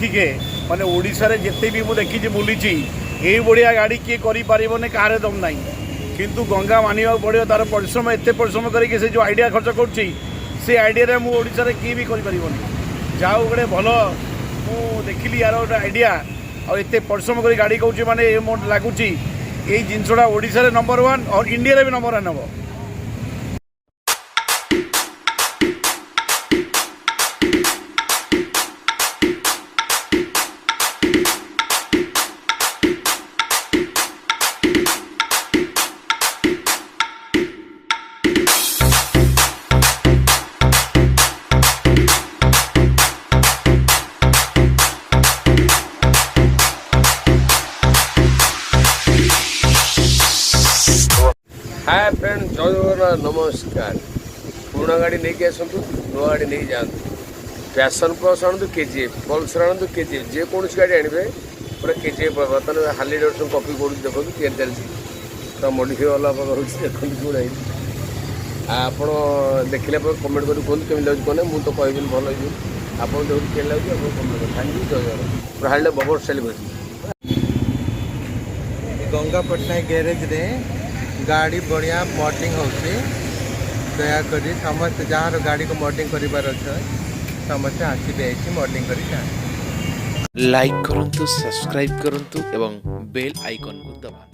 देखिके माने ओडिशा रे जिते भी मुझे देखी बुली ये बढ़िया गाड़ी किए करें कार दम ना किंतु गंगा मानवा पड़ो तार परिश्रम एत परिश्रम करके से जो आइडिया खर्च कर आइडिया मुझा किए भी कर जाओ गोटे भल मु देखिली यार गोटे आइडिया आते परिश्रम कर गाड़ी कौच माने मोट लगुच ये जिनसा ओडिशा रे नंबर 1 और इंडिया रे भी नंबर 1 हम। हाय फ्रेंड, जय जगन्नाथ, नमस्कार। पुराना गाड़ी नहीं के आसतु, नुआ गाड़ी नहीं जातु। फैशन प्लस आणु केजीएफ, पल्सर आणु केजीएफ, जेकोसी गाड़ी आने पूरा केजीएफ। बर्तमान हार्ली डेविडसन कॉपी कर देखो तीन चलती तो मॉडिफाई वाला रोचे देखो जो आप देखने कमेंट कर कहूँ केमी लगे कहने मुझे तो कहबी भल लगे आप देखो के लगे कमेंट थैंक यू। जय जगन्नाथ। पूरा हार्ली बबर स्टाइल कर गंगा पटनायक गैरेज रे गाड़ी बढ़िया मॉडलिंग होची। दयाकोरी समस्त जहाँ गाड़ी को मॉडलिंग करिबार अछि समस्त आसिबे एठी मॉडलिंग करि जा। लाइक करंतु, सब्सक्राइब करंतु एवं बेल आइकन को दबाନ୍ତୁ।